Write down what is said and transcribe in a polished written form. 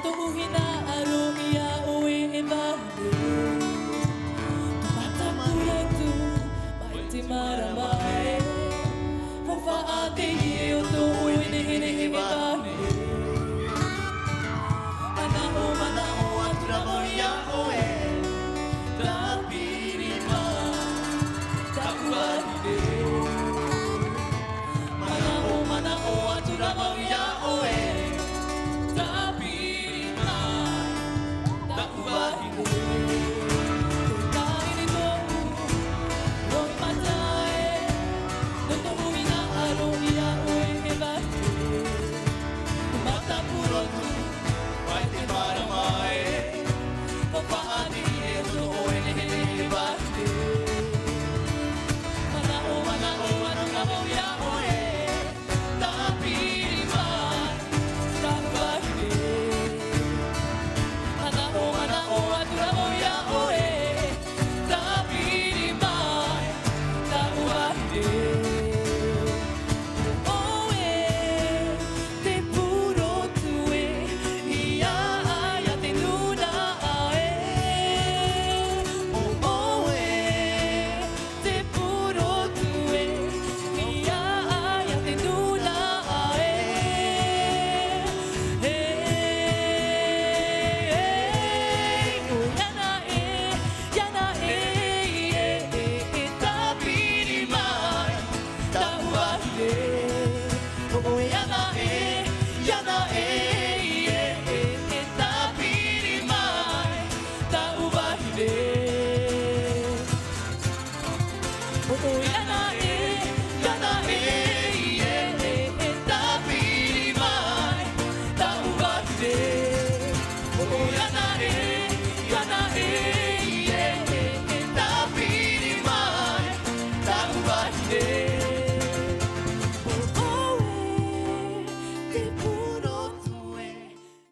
Totoo hinaaro iya o ibahagi Tumatakbulan to Maiti maramay Fafaate iyo to Inihibahagi Manao at ramoya o Tapirima Takuahide Manao at ramoya o Oh, yeah,